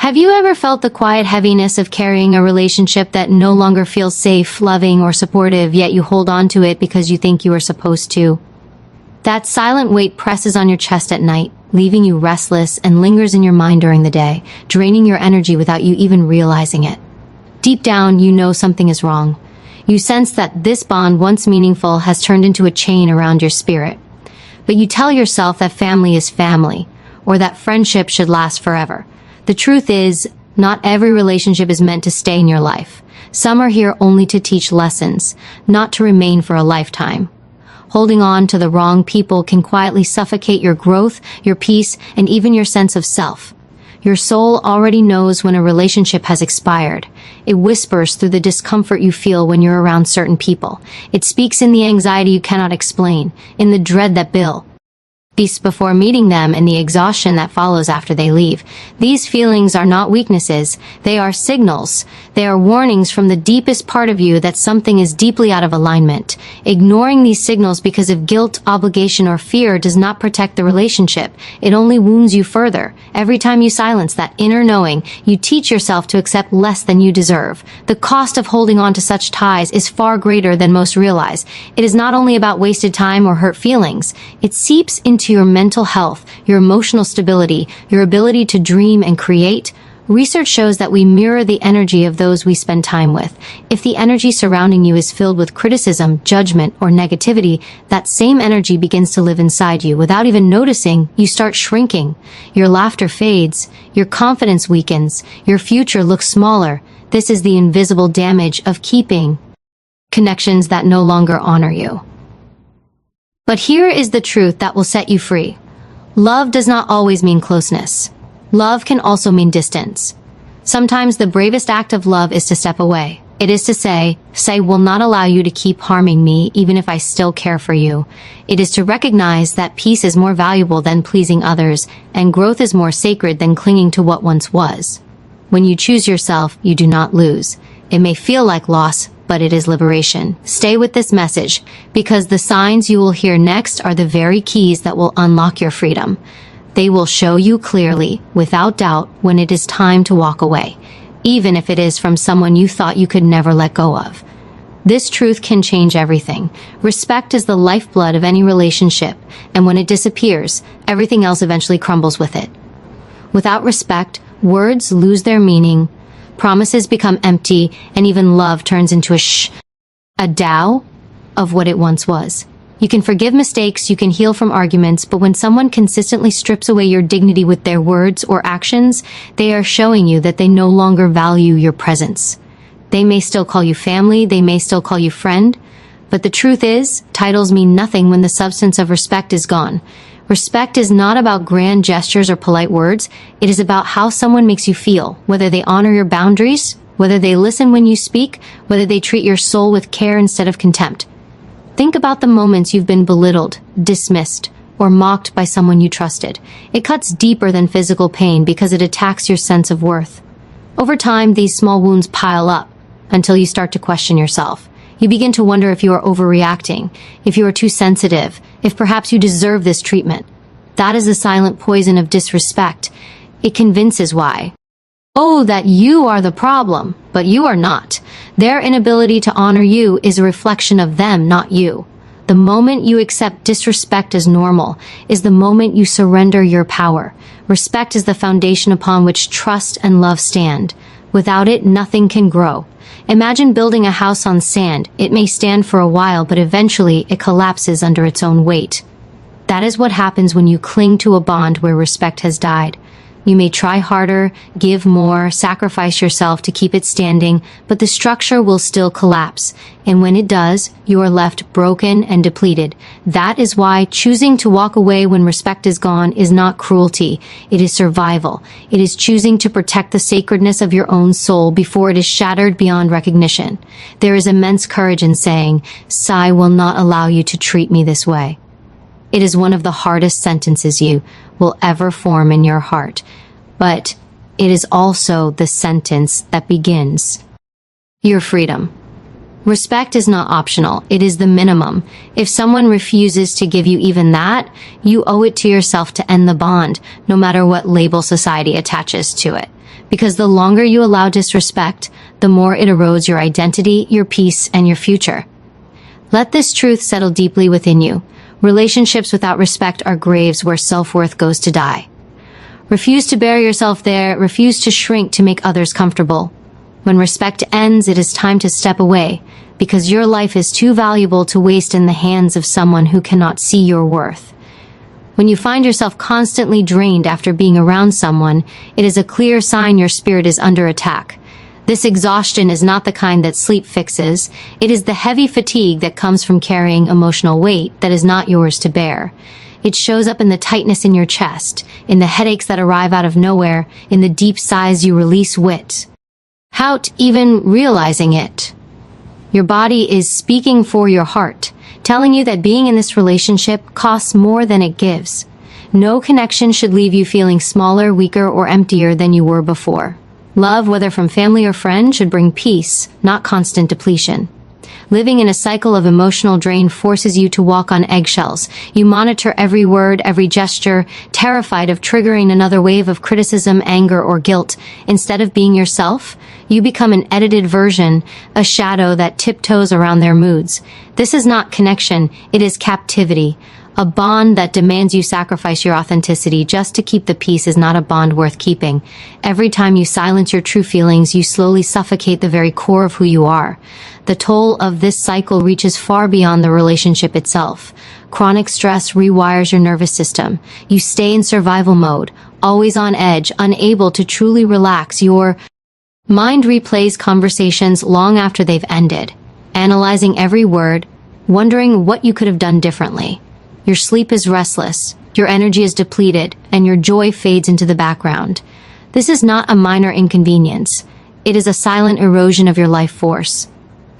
Have you ever felt the quiet heaviness of carrying a relationship that no longer feels safe, loving, or supportive, yet you hold on to it because you think you are supposed to? That silent weight presses on your chest at night, leaving you restless and lingers in your mind during the day, draining your energy without you even realizing it. Deep down, you know something is wrong. You sense that this bond, once meaningful, has turned into a chain around your spirit. But you tell yourself that family is family, or that friendship should last forever. The truth is, not every relationship is meant to stay in your life. Some are here only to teach lessons, not to remain for a lifetime. Holding on to the wrong people can quietly suffocate your growth, your peace, and even your sense of self. Your soul already knows when a relationship has expired. It whispers through the discomfort you feel when you're around certain people. It speaks in the anxiety you cannot explain, in the dread that builds before meeting them and the exhaustion that follows after they leave. These feelings are not weaknesses, they are signals. They are warnings from the deepest part of you that something is deeply out of alignment. Ignoring these signals because of guilt, obligation, or fear does not protect the relationship. It only wounds you further. Every time you silence that inner knowing, you teach yourself to accept less than you deserve. The cost of holding on to such ties is far greater than most realize. It is not only about wasted time or hurt feelings. It seeps into your mental health, your emotional stability, your ability to dream and create. Research shows that we mirror the energy of those we spend time with. If the energy surrounding you is filled with criticism, judgment, or negativity, that same energy begins to live inside you. Without even noticing, you start shrinking. Your laughter fades, your confidence weakens, your future looks smaller. This is the invisible damage of keeping connections that no longer honor you. But here is the truth that will set you free. Love does not always mean closeness. Love can also mean distance. Sometimes the bravest act of love is to step away. It is to say will not allow you to keep harming me even if I still care for you. It is to recognize that peace is more valuable than pleasing others, and growth is more sacred than clinging to what once was. When you choose yourself, you do not lose. It may feel like loss, but it is liberation. Stay with this message, because the signs you will hear next are the very keys that will unlock your freedom. They will show you clearly, without doubt, when it is time to walk away, even if it is from someone you thought you could never let go of. This truth can change everything. Respect is the lifeblood of any relationship, and when it disappears, everything else eventually crumbles with it. Without respect, words lose their meaning, promises become empty, and even love turns into a Tao of what it once was. You can forgive mistakes, you can heal from arguments, but when someone consistently strips away your dignity with their words or actions, they are showing you that they no longer value your presence. They may still call you family, they may still call you friend, but the truth is, titles mean nothing when the substance of respect is gone. Respect is not about grand gestures or polite words. It is about how someone makes you feel, whether they honor your boundaries, whether they listen when you speak, whether they treat your soul with care instead of contempt. Think about the moments you've been belittled, dismissed, or mocked by someone you trusted. It cuts deeper than physical pain because it attacks your sense of worth. Over time, these small wounds pile up until you start to question yourself. You begin to wonder if you are overreacting, if you are too sensitive, if perhaps you deserve this treatment. That is the silent poison of disrespect. It convinces that you are the problem, but you are not. Their inability to honor you is a reflection of them, not you. The moment you accept disrespect as normal is the moment you surrender your power. Respect is the foundation upon which trust and love stand. Without it, nothing can grow. Imagine building a house on sand. It may stand for a while, but eventually it collapses under its own weight. That is what happens when you cling to a bond where respect has died. You may try harder, give more, sacrifice yourself to keep it standing, but the structure will still collapse. And when it does, you are left broken and depleted. That is why choosing to walk away when respect is gone is not cruelty. It is survival. It is choosing to protect the sacredness of your own soul before it is shattered beyond recognition. There is immense courage in saying, "I will not allow you to treat me this way." It is one of the hardest sentences you will ever form in your heart, but it is also the sentence that begins your freedom. Respect is not optional, it is the minimum. If someone refuses to give you even that, you owe it to yourself to end the bond, no matter what label society attaches to it. Because the longer you allow disrespect, the more it erodes your identity, your peace, and your future. Let this truth settle deeply within you. Relationships without respect are graves where self-worth goes to die. Refuse to bury yourself there, refuse to shrink to make others comfortable. When respect ends, it is time to step away, because your life is too valuable to waste in the hands of someone who cannot see your worth. When you find yourself constantly drained after being around someone, it is a clear sign your spirit is under attack. This exhaustion is not the kind that sleep fixes. It is the heavy fatigue that comes from carrying emotional weight that is not yours to bear. It shows up in the tightness in your chest, in the headaches that arrive out of nowhere, in the deep sighs you release without even realizing it. Your body is speaking for your heart, telling you that being in this relationship costs more than it gives. No connection should leave you feeling smaller, weaker, or emptier than you were before. Love, whether from family or friend, should bring peace, not constant depletion. Living in a cycle of emotional drain forces you to walk on eggshells. You monitor every word, every gesture, terrified of triggering another wave of criticism, anger, or guilt. Instead of being yourself, you become an edited version, a shadow that tiptoes around their moods. This is not connection, it is captivity. A bond that demands you sacrifice your authenticity just to keep the peace is not a bond worth keeping. Every time you silence your true feelings, you slowly suffocate the very core of who you are. The toll of this cycle reaches far beyond the relationship itself. Chronic stress rewires your nervous system. You stay in survival mode, always on edge, unable to truly relax. Your mind replays conversations long after they've ended, analyzing every word, wondering what you could have done differently. Your sleep is restless, your energy is depleted, and your joy fades into the background. This is not a minor inconvenience. It is a silent erosion of your life force.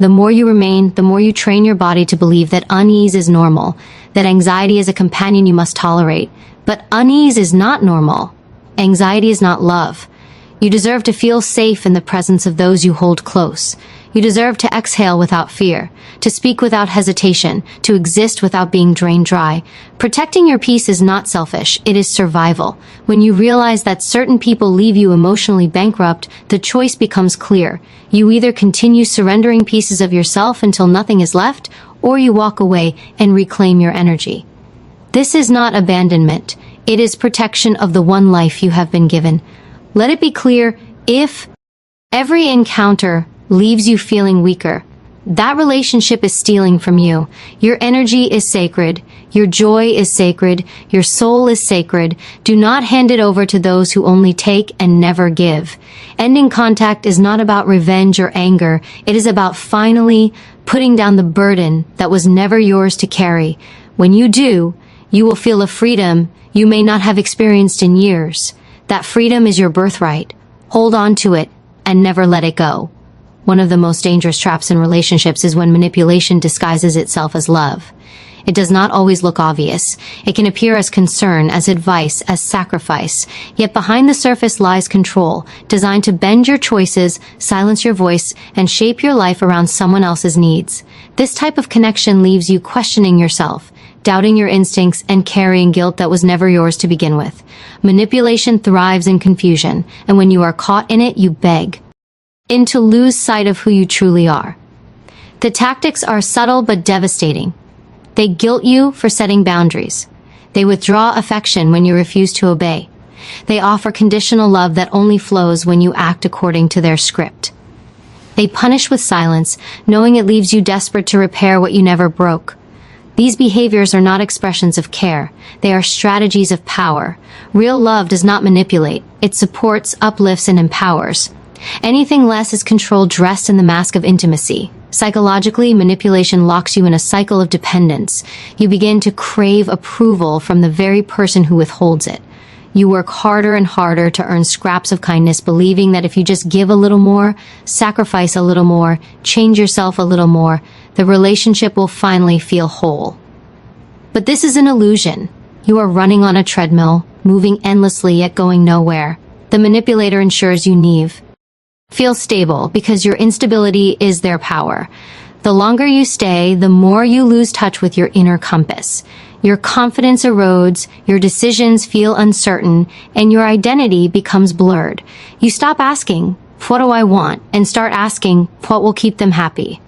The more you remain, the more you train your body to believe that unease is normal, that anxiety is a companion you must tolerate. But unease is not normal. Anxiety is not love. You deserve to feel safe in the presence of those you hold close. You deserve to exhale without fear, to speak without hesitation, to exist without being drained dry. Protecting your peace is not selfish, it is survival. When you realize that certain people leave you emotionally bankrupt, the choice becomes clear. You either continue surrendering pieces of yourself until nothing is left, or you walk away and reclaim your energy. This is not abandonment, it is protection of the one life you have been given. Let it be clear, if every encounter leaves you feeling weaker, that relationship is stealing from you. Your energy is sacred. Your joy is sacred. Your soul is sacred. Do not hand it over to those who only take and never give. Ending contact is not about revenge or anger. It is about finally putting down the burden that was never yours to carry. When you do, you will feel a freedom you may not have experienced in years. That freedom is your birthright. Hold on to it and never let it go. One of the most dangerous traps in relationships is when manipulation disguises itself as love. It does not always look obvious. It can appear as concern, as advice, as sacrifice. Yet behind the surface lies control, designed to bend your choices, silence your voice, and shape your life around someone else's needs. This type of connection leaves you questioning yourself, doubting your instincts, and carrying guilt that was never yours to begin with. Manipulation thrives in confusion, and when you are caught in it, you beg to lose sight of who you truly are. The tactics are subtle but devastating. They guilt you for setting boundaries. They withdraw affection when you refuse to obey. They offer conditional love that only flows when you act according to their script. They punish with silence, knowing it leaves you desperate to repair what you never broke. These behaviors are not expressions of care. They are strategies of power. Real love does not manipulate. It supports, uplifts, and empowers. Anything less is control dressed in the mask of intimacy. Psychologically, manipulation locks you in a cycle of dependence. You begin to crave approval from the very person who withholds it. You work harder and harder to earn scraps of kindness, believing that if you just give a little more, sacrifice a little more, change yourself a little more, the relationship will finally feel whole. But this is an illusion. You are running on a treadmill, moving endlessly yet going nowhere. The manipulator ensures you feel stable because your instability is their power. The longer you stay, the more you lose touch with your inner compass. Your confidence erodes, your decisions feel uncertain, and your identity becomes blurred. You stop asking, "What do I want?" and start asking, "What will keep them happy?"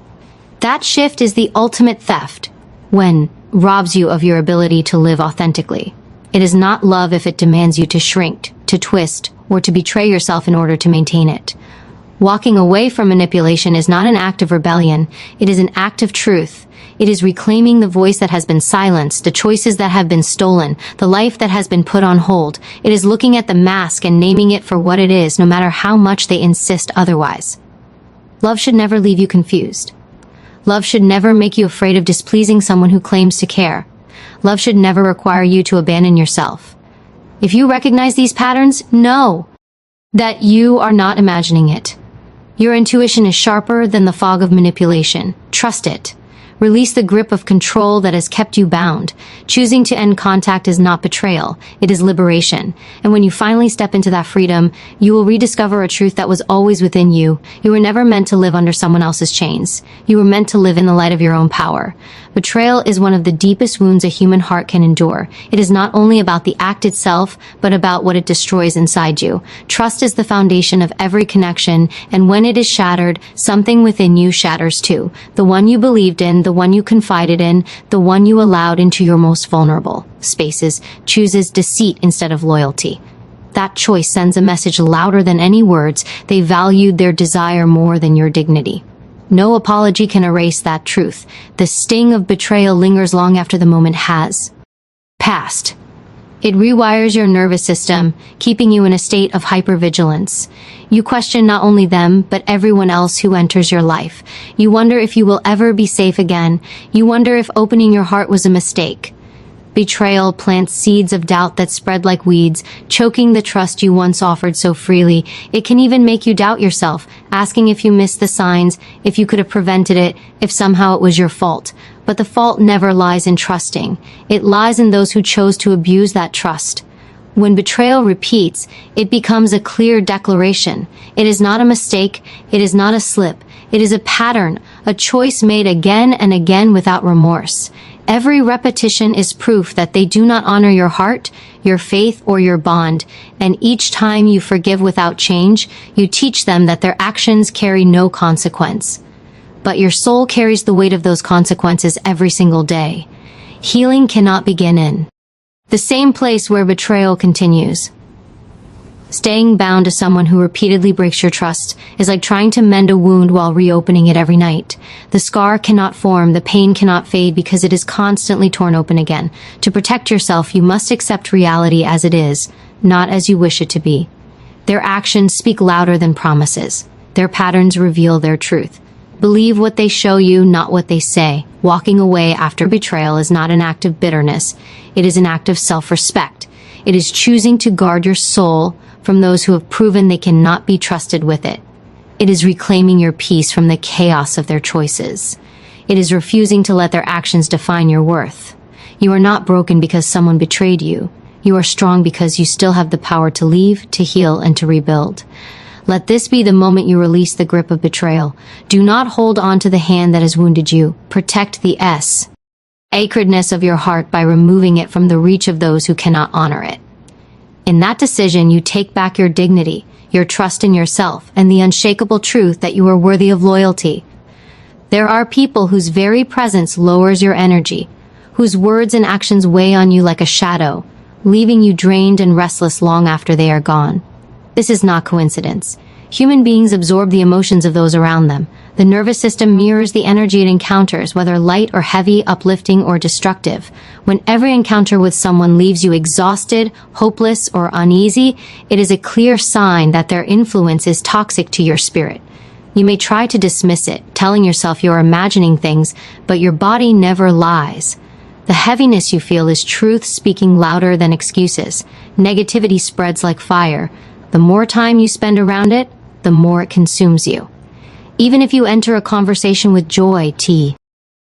That shift is the ultimate theft, when robs you of your ability to live authentically. It is not love if it demands you to shrink, to twist, or to betray yourself in order to maintain it. Walking away from manipulation is not an act of rebellion, it is an act of truth. It is reclaiming the voice that has been silenced, the choices that have been stolen, the life that has been put on hold. It is looking at the mask and naming it for what it is, no matter how much they insist otherwise. Love should never leave you confused. Love should never make you afraid of displeasing someone who claims to care. Love should never require you to abandon yourself. If you recognize these patterns, know that you are not imagining it. Your intuition is sharper than the fog of manipulation. Trust it. Release the grip of control that has kept you bound. Choosing to end contact is not betrayal, it is liberation. And when you finally step into that freedom, you will rediscover a truth that was always within you. You were never meant to live under someone else's chains. You were meant to live in the light of your own power. Betrayal is one of the deepest wounds a human heart can endure. It is not only about the act itself, but about what it destroys inside you. Trust is the foundation of every connection, and when it is shattered, something within you shatters too. The one you believed in, the one you confided in, the one you allowed into your most vulnerable spaces, chooses deceit instead of loyalty. That choice sends a message louder than any words. They valued their desire more than your dignity. No apology can erase that truth. The sting of betrayal lingers long after the moment has passed. It rewires your nervous system, keeping you in a state of hypervigilance. You question not only them, but everyone else who enters your life. You wonder if you will ever be safe again. You wonder if opening your heart was a mistake. Betrayal plants seeds of doubt that spread like weeds, choking the trust you once offered so freely. It can even make you doubt yourself, asking if you missed the signs, if you could have prevented it, if somehow it was your fault. But the fault never lies in trusting. It lies in those who chose to abuse that trust. When betrayal repeats, it becomes a clear declaration. It is not a mistake, it is not a slip, it is a pattern, a choice made again and again without remorse. Every repetition is proof that they do not honor your heart, your faith, or your bond, and each time you forgive without change, you teach them that their actions carry no consequence. But your soul carries the weight of those consequences every single day. Healing cannot begin in the same place where betrayal continues. Staying bound to someone who repeatedly breaks your trust is like trying to mend a wound while reopening it every night. The scar cannot form, the pain cannot fade because it is constantly torn open again. To protect yourself, you must accept reality as it is, not as you wish it to be. Their actions speak louder than promises. Their patterns reveal their truth. Believe what they show you, not what they say. Walking away after betrayal is not an act of bitterness. It is an act of self-respect. It is choosing to guard your soul from those who have proven they cannot be trusted with it. It is reclaiming your peace from the chaos of their choices. It is refusing to let their actions define your worth. You are not broken because someone betrayed you. You are strong because you still have the power to leave, to heal, and to rebuild. Let this be the moment you release the grip of betrayal. Do not hold on to the hand that has wounded you. Protect the sacredness of your heart by removing it from the reach of those who cannot honor it. In that decision, you take back your dignity, your trust in yourself, and the unshakable truth that you are worthy of loyalty. There are people whose very presence lowers your energy, whose words and actions weigh on you like a shadow, leaving you drained and restless long after they are gone. This is not coincidence. Human beings absorb the emotions of those around them. The nervous system mirrors the energy it encounters, whether light or heavy, uplifting or destructive. When every encounter with someone leaves you exhausted, hopeless, or uneasy, it is a clear sign that their influence is toxic to your spirit. You may try to dismiss it, telling yourself you are imagining things, but your body never lies. The heaviness you feel is truth speaking louder than excuses. Negativity spreads like fire. The more time you spend around it, the more it consumes you. Even if you enter a conversation with joy,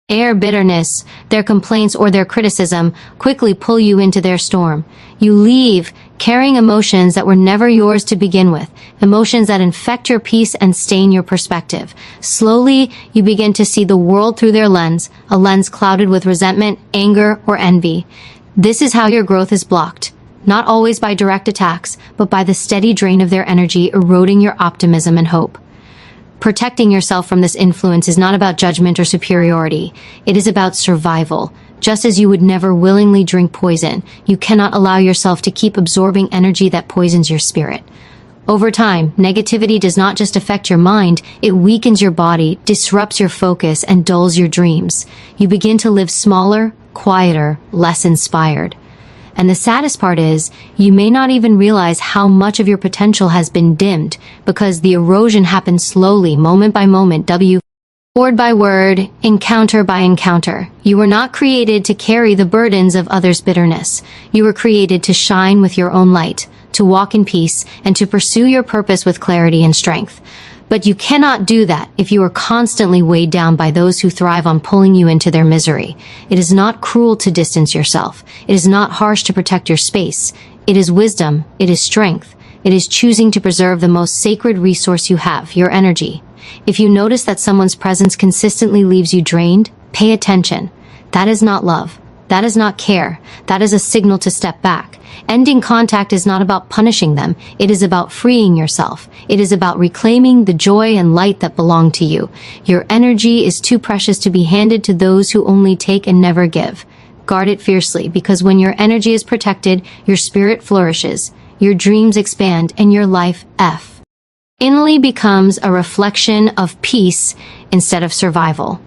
air bitterness, their complaints or their criticism quickly pull you into their storm. You leave, carrying emotions that were never yours to begin with, emotions that infect your peace and stain your perspective. Slowly, you begin to see the world through their lens, a lens clouded with resentment, anger, or envy. This is how your growth is blocked. Not always by direct attacks, but by the steady drain of their energy, eroding your optimism and hope. Protecting yourself from this influence is not about judgment or superiority. It is about survival. Just as you would never willingly drink poison, you cannot allow yourself to keep absorbing energy that poisons your spirit. Over time, negativity does not just affect your mind, it weakens your body, disrupts your focus, and dulls your dreams. You begin to live smaller, quieter, less inspired. And the saddest part is, you may not even realize how much of your potential has been dimmed, because the erosion happens slowly, moment by moment, word by word, encounter by encounter. You were not created to carry the burdens of others' bitterness. You were created to shine with your own light, to walk in peace, and to pursue your purpose with clarity and strength. But you cannot do that if you are constantly weighed down by those who thrive on pulling you into their misery. It is not cruel to distance yourself. It is not harsh to protect your space. It is wisdom. It is strength. It is choosing to preserve the most sacred resource you have, your energy. If you notice that someone's presence consistently leaves you drained, pay attention. That is not love. That is not care. That is a signal to step back. Ending contact is not about punishing them. It is about freeing yourself. It is about reclaiming the joy and light that belong to you. Your energy is too precious to be handed to those who only take and never give. Guard it fiercely, because when your energy is protected, your spirit flourishes, your dreams expand, and your life inly becomes a reflection of peace instead of survival.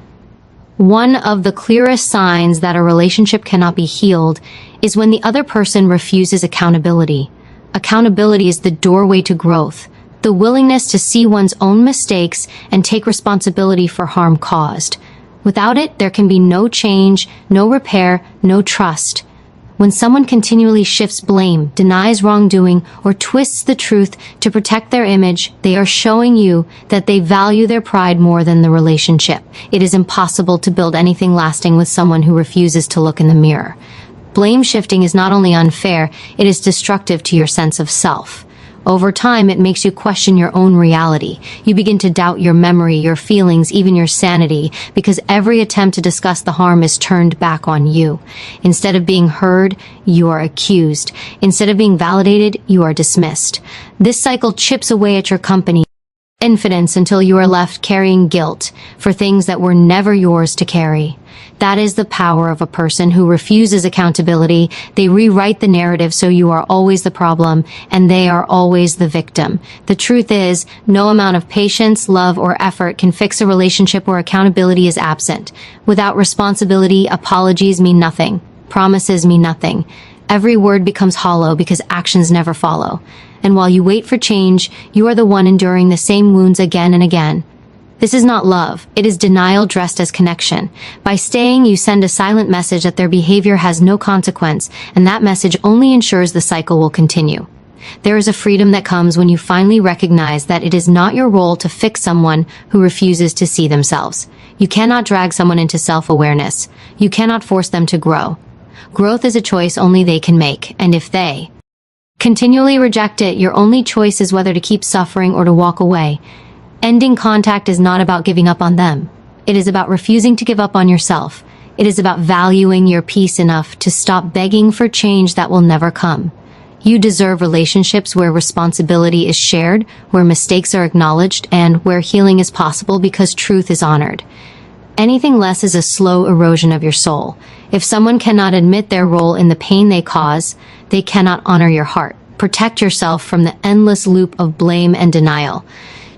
One of the clearest signs that a relationship cannot be healed is when the other person refuses accountability. Accountability is the doorway to growth, the willingness to see one's own mistakes and take responsibility for harm caused. Without it, there can be no change, no repair, no trust. When someone continually shifts blame, denies wrongdoing, or twists the truth to protect their image, they are showing you that they value their pride more than the relationship. It is impossible to build anything lasting with someone who refuses to look in the mirror. Blame shifting is not only unfair, it is destructive to your sense of self. Over time, it makes you question your own reality. You begin to doubt your memory, your feelings, even your sanity, because every attempt to discuss the harm is turned back on you. Instead of being heard, you are accused. Instead of being validated, you are dismissed. This cycle chips away at your confidence until you are left carrying guilt for things that were never yours to carry. That is the power of a person who refuses accountability. They rewrite the narrative so you are always the problem and they are always the victim. The truth is, no amount of patience, love, or effort can fix a relationship where accountability is absent. Without responsibility, apologies mean nothing. Promises mean nothing. Every word becomes hollow because actions never follow. And while you wait for change, you are the one enduring the same wounds again and again. This is not love. It is denial dressed as connection. By staying, you send a silent message that their behavior has no consequence, and that message only ensures the cycle will continue. There is a freedom that comes when you finally recognize that it is not your role to fix someone who refuses to see themselves. You cannot drag someone into self-awareness. You cannot force them to grow. Growth is a choice only they can make, and if they continually reject it, your only choice is whether to keep suffering or to walk away. Ending contact is not about giving up on them. It is about refusing to give up on yourself. It is about valuing your peace enough to stop begging for change that will never come. You deserve relationships where responsibility is shared, where mistakes are acknowledged, and where healing is possible because truth is honored. Anything less is a slow erosion of your soul. If someone cannot admit their role in the pain they cause, they cannot honor your heart. Protect yourself from the endless loop of blame and denial.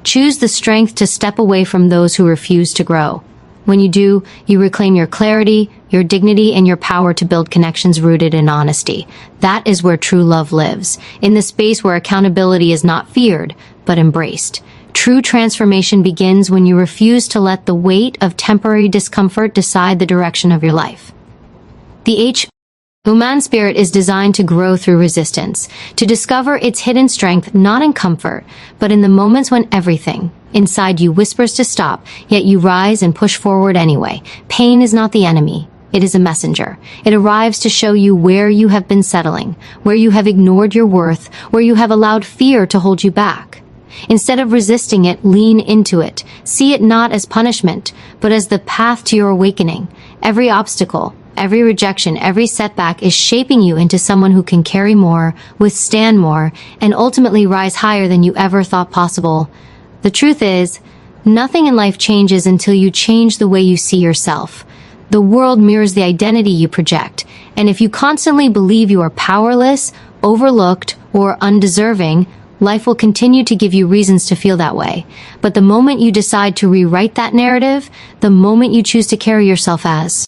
Choose the strength to step away from those who refuse to grow. When you do, you reclaim your clarity, your dignity, and your power to build connections rooted in honesty. That is where true love lives, in the space where accountability is not feared, but embraced. True transformation begins when you refuse to let the weight of temporary discomfort decide the direction of your life. The human spirit is designed to grow through resistance, to discover its hidden strength not in comfort, but in the moments when everything inside you whispers to stop, yet you rise and push forward anyway. Pain is not the enemy. It is a messenger. It arrives to show you where you have been settling, where you have ignored your worth, where you have allowed fear to hold you back. Instead of resisting it, lean into it. See it not as punishment, but as the path to your awakening. Every obstacle, every rejection, every setback is shaping you into someone who can carry more, withstand more, and ultimately rise higher than you ever thought possible. The truth is, nothing in life changes until you change the way you see yourself. The world mirrors the identity you project, and if you constantly believe you are powerless, overlooked, or undeserving, life will continue to give you reasons to feel that way. But the moment you decide to rewrite that narrative, the moment you choose to carry yourself as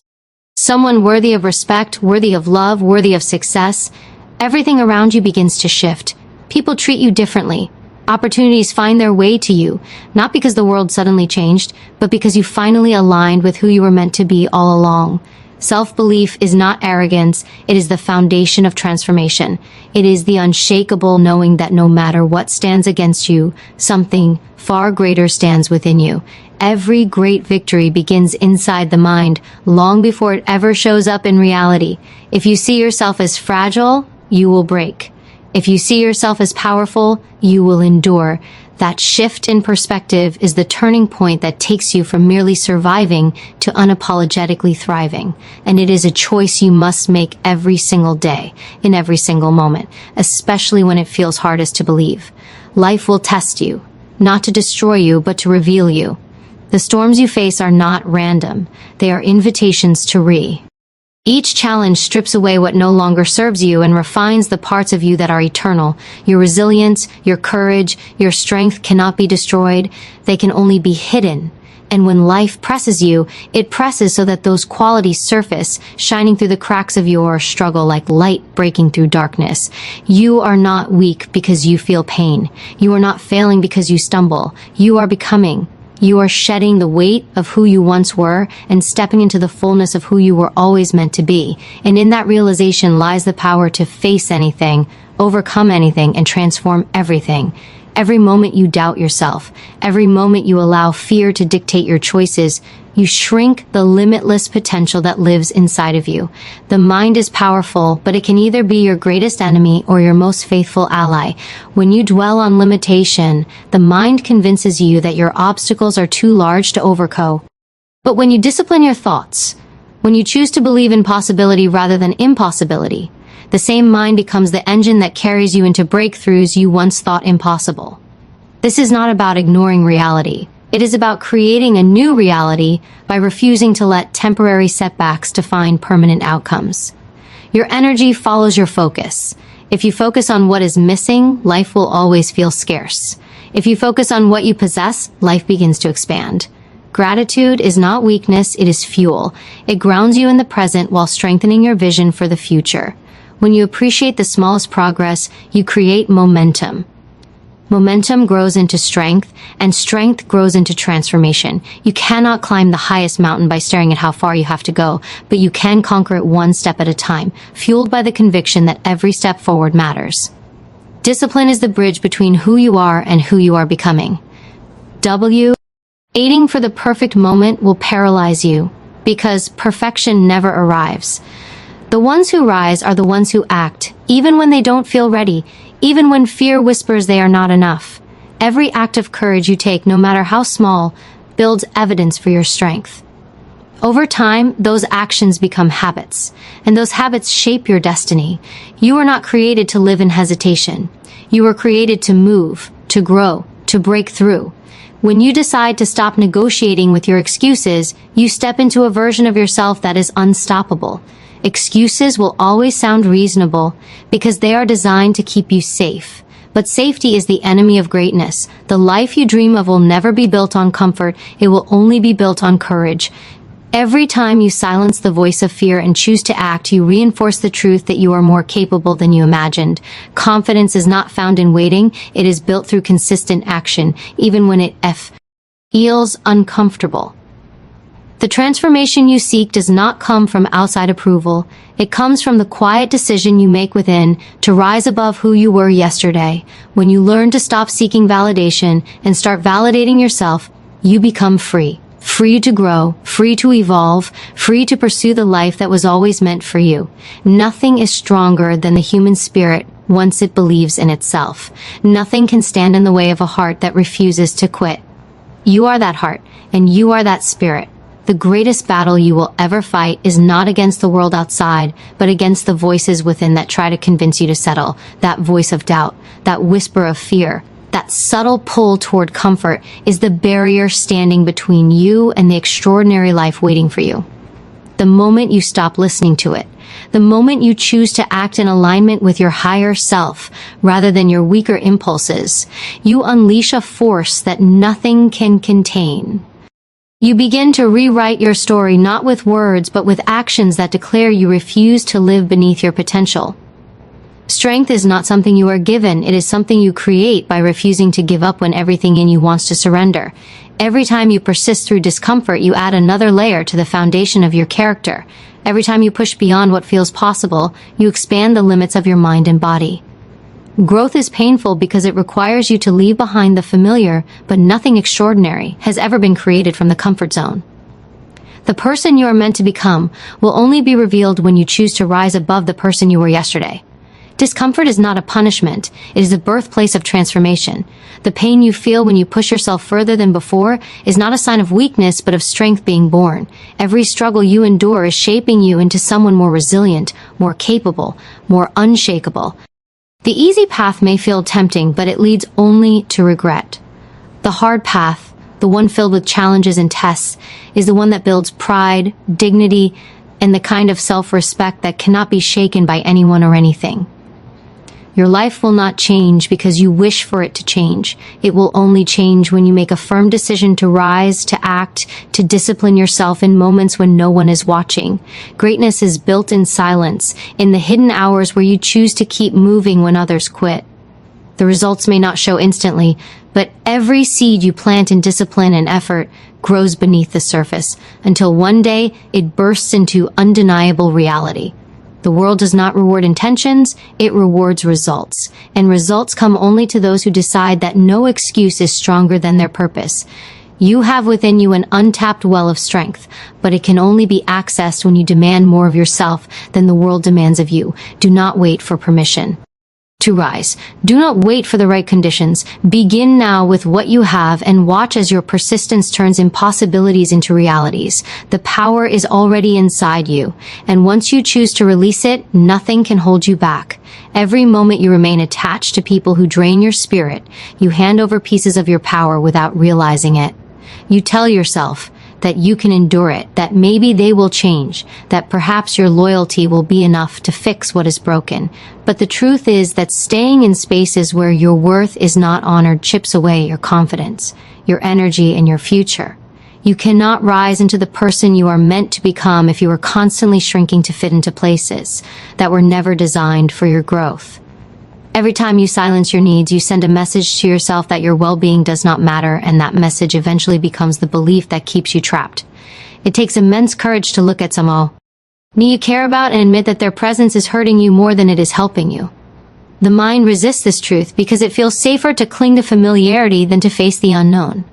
someone worthy of respect, worthy of love, worthy of success, everything around you begins to shift. People treat you differently. Opportunities find their way to you, not because the world suddenly changed, but because you finally aligned with who you were meant to be all along. Self-belief is not arrogance, it is the foundation of transformation. It is the unshakable knowing that no matter what stands against you, something far greater stands within you. Every great victory begins inside the mind, long before it ever shows up in reality. If you see yourself as fragile, you will break. If you see yourself as powerful, you will endure. That shift in perspective is the turning point that takes you from merely surviving to unapologetically thriving. And it is a choice you must make every single day, in every single moment, especially when it feels hardest to believe. Life will test you, not to destroy you, but to reveal you. The storms you face are not random. They are invitations to Each challenge strips away what no longer serves you and refines the parts of you that are eternal. Your resilience, your courage, your strength cannot be destroyed. They can only be hidden. And when life presses you, it presses so that those qualities surface, shining through the cracks of your struggle like light breaking through darkness. You are not weak because you feel pain. You are not failing because you stumble. You are becoming. You are shedding the weight of who you once were and stepping into the fullness of who you were always meant to be. And in that realization lies the power to face anything, overcome anything, and transform everything. Every moment you doubt yourself, every moment you allow fear to dictate your choices, you shrink the limitless potential that lives inside of you. The mind is powerful, but it can either be your greatest enemy or your most faithful ally. When you dwell on limitation, the mind convinces you that your obstacles are too large to overcome. But when you discipline your thoughts, when you choose to believe in possibility rather than impossibility, the same mind becomes the engine that carries you into breakthroughs you once thought impossible. This is not about ignoring reality. It is about creating a new reality by refusing to let temporary setbacks define permanent outcomes. Your energy follows your focus. If you focus on what is missing, life will always feel scarce. If you focus on what you possess, life begins to expand. Gratitude is not weakness, it is fuel. It grounds you in the present while strengthening your vision for the future. When you appreciate the smallest progress, you create momentum. Momentum grows into strength, and strength grows into transformation. You cannot climb the highest mountain by staring at how far you have to go, but you can conquer it one step at a time, fueled by the conviction that every step forward matters. Discipline is the bridge between who you are and who you are becoming. Waiting for the perfect moment will paralyze you, because perfection never arrives. The ones who rise are the ones who act, even when they don't feel ready, even when fear whispers they are not enough. Every act of courage you take, no matter how small, builds evidence for your strength. Over time, those actions become habits, and those habits shape your destiny. You were not created to live in hesitation. You were created to move, to grow, to break through. When you decide to stop negotiating with your excuses, you step into a version of yourself that is unstoppable. Excuses will always sound reasonable because they are designed to keep you safe. But safety is the enemy of greatness. The life you dream of will never be built on comfort. It will only be built on courage. Every time you silence the voice of fear and choose to act, you reinforce the truth that you are more capable than you imagined. Confidence is not found in waiting. It is built through consistent action, even when it feels uncomfortable. The transformation you seek does not come from outside approval. It comes from the quiet decision you make within to rise above who you were yesterday. When you learn to stop seeking validation and start validating yourself, you become free. free to grow, free to evolve, free to pursue the life that was always meant for you. Nothing is stronger than the human spirit once it believes in itself. Nothing can stand in the way of a heart that refuses to quit. You are that heart, and you are that spirit. The greatest battle you will ever fight is not against the world outside, but against the voices within that try to convince you to settle. That voice of doubt, that whisper of fear, that subtle pull toward comfort is the barrier standing between you and the extraordinary life waiting for you. The moment you stop listening to it, the moment you choose to act in alignment with your higher self rather than your weaker impulses, you unleash a force that nothing can contain. You begin to rewrite your story not with words but with actions that declare you refuse to live beneath your potential. Strength is not something you are given, it is something you create by refusing to give up when everything in you wants to surrender. Every time you persist through discomfort, you add another layer to the foundation of your character. Every time you push beyond what feels possible, you expand the limits of your mind and body. Growth is painful because it requires you to leave behind the familiar, but nothing extraordinary has ever been created from the comfort zone. The person you are meant to become will only be revealed when you choose to rise above the person you were yesterday. Discomfort is not a punishment, it is the birthplace of transformation. The pain you feel when you push yourself further than before is not a sign of weakness but of strength being born. Every struggle you endure is shaping you into someone more resilient, more capable, more unshakable. The easy path may feel tempting, but it leads only to regret. The hard path, the one filled with challenges and tests, is the one that builds pride, dignity, and the kind of self-respect that cannot be shaken by anyone or anything. Your life will not change because you wish for it to change. It will only change when you make a firm decision to rise, to act, to discipline yourself in moments when no one is watching. Greatness is built in silence, in the hidden hours where you choose to keep moving when others quit. The results may not show instantly, but every seed you plant in discipline and effort grows beneath the surface, until one day it bursts into undeniable reality. The world does not reward intentions, it rewards results. And results come only to those who decide that no excuse is stronger than their purpose. You have within you an untapped well of strength, but it can only be accessed when you demand more of yourself than the world demands of you. Do not wait for permission to rise. Do not wait for the right conditions. Begin now with what you have and watch as your persistence turns impossibilities into realities. The power is already inside you, and once you choose to release it, nothing can hold you back. Every moment you remain attached to people who drain your spirit, you hand over pieces of your power without realizing it. You tell yourself that you can endure it, that maybe they will change, that perhaps your loyalty will be enough to fix what is broken. But the truth is that staying in spaces where your worth is not honored chips away your confidence, your energy, and your future. You cannot rise into the person you are meant to become if you are constantly shrinking to fit into places that were never designed for your growth. Every time you silence your needs, you send a message to yourself that your well-being does not matter, and that message eventually becomes the belief that keeps you trapped. It takes immense courage to look at someone you care about and admit that their presence is hurting you more than it is helping you. The mind resists this truth because it feels safer to cling to familiarity than to face the unknown.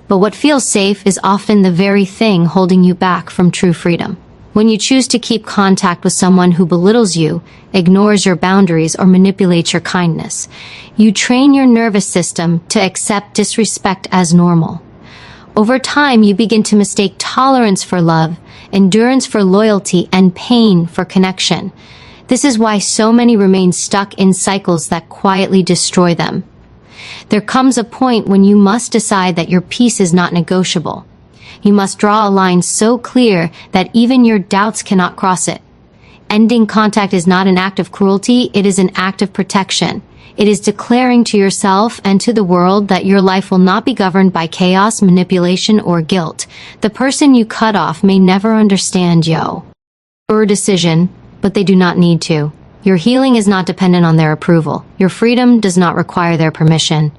But what feels safe is often the very thing holding you back from true freedom. When you choose to keep contact with someone who belittles you, ignores your boundaries, or manipulates your kindness, you train your nervous system to accept disrespect as normal. Over time, you begin to mistake tolerance for love, endurance for loyalty, and pain for connection. This is why so many remain stuck in cycles that quietly destroy them. There comes a point when you must decide that your peace is not negotiable. You must draw a line so clear that even your doubts cannot cross it. Ending contact is not an act of cruelty, it is an act of protection. It is declaring to yourself and to the world that your life will not be governed by chaos, manipulation, or guilt. The person you cut off may never understand your decision, but they do not need to. Your healing is not dependent on their approval. Your freedom does not require their permission.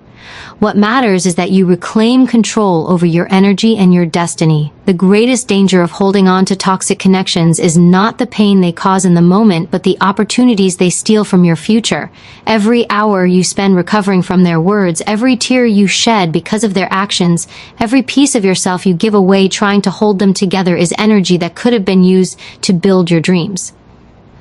What matters is that you reclaim control over your energy and your destiny. The greatest danger of holding on to toxic connections is not the pain they cause in the moment, but the opportunities they steal from your future. Every hour you spend recovering from their words, every tear you shed because of their actions, every piece of yourself you give away trying to hold them together is energy that could have been used to build your dreams.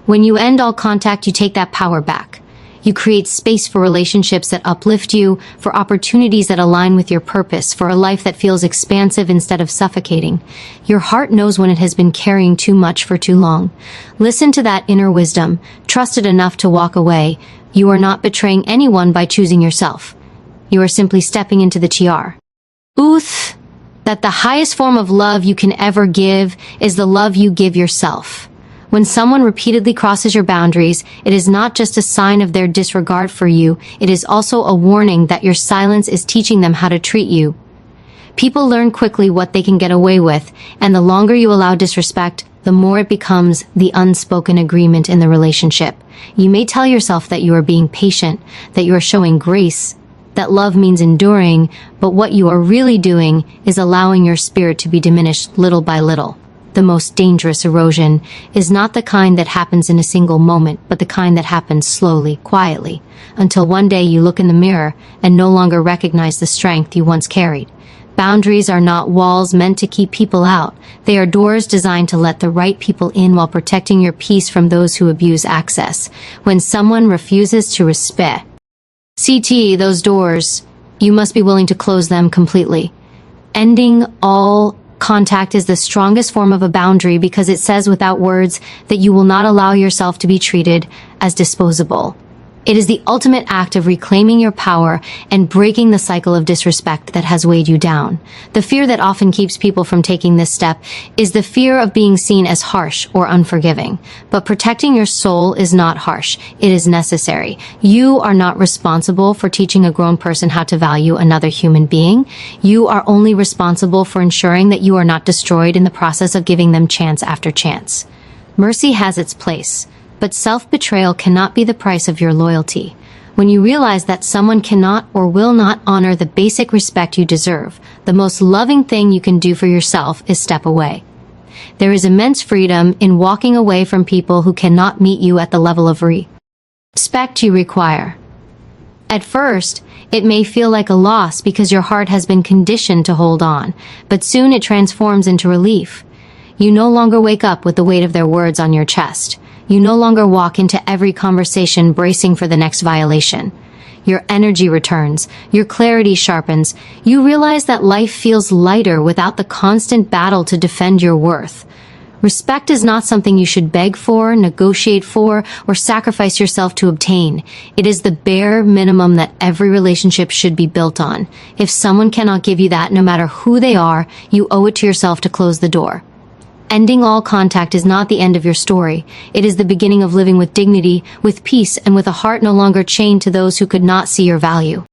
When you end all contact, you take that power back. You create space for relationships that uplift you, for opportunities that align with your purpose, for a life that feels expansive instead of suffocating. Your heart knows when it has been carrying too much for too long. Listen to that inner wisdom. Trust it enough to walk away. You are not betraying anyone by choosing yourself. You are simply stepping into the TR. That the highest form of love you can ever give is the love you give yourself. When someone repeatedly crosses your boundaries, it is not just a sign of their disregard for you, it is also a warning that your silence is teaching them how to treat you. People learn quickly what they can get away with, and the longer you allow disrespect, the more it becomes the unspoken agreement in the relationship. You may tell yourself that you are being patient, that you are showing grace, that love means enduring, but what you are really doing is allowing your spirit to be diminished little by little. The most dangerous erosion is not the kind that happens in a single moment, but the kind that happens slowly, quietly, until one day you look in the mirror and no longer recognize the strength you once carried. Boundaries are not walls meant to keep people out. They are doors designed to let the right people in while protecting your peace from those who abuse access. When someone refuses to respect those doors, you must be willing to close them completely. Ending all contact is the strongest form of a boundary because it says without words that you will not allow yourself to be treated as disposable. It is the ultimate act of reclaiming your power and breaking the cycle of disrespect that has weighed you down. The fear that often keeps people from taking this step is the fear of being seen as harsh or unforgiving. But protecting your soul is not harsh. It is necessary. You are not responsible for teaching a grown person how to value another human being. You are only responsible for ensuring that you are not destroyed in the process of giving them chance after chance. Mercy has its place, but self-betrayal cannot be the price of your loyalty. When you realize that someone cannot or will not honor the basic respect you deserve, the most loving thing you can do for yourself is step away. There is immense freedom in walking away from people who cannot meet you at the level of respect you require. At first, it may feel like a loss because your heart has been conditioned to hold on, but soon it transforms into relief. You no longer wake up with the weight of their words on your chest. You no longer walk into every conversation bracing for the next violation. Your energy returns, your clarity sharpens. You realize that life feels lighter without the constant battle to defend your worth. Respect is not something you should beg for, negotiate for, or sacrifice yourself to obtain. It is the bare minimum that every relationship should be built on. If someone cannot give you that, no matter who they are, you owe it to yourself to close the door. Ending all contact is not the end of your story. It is the beginning of living with dignity, with peace, and with a heart no longer chained to those who could not see your value.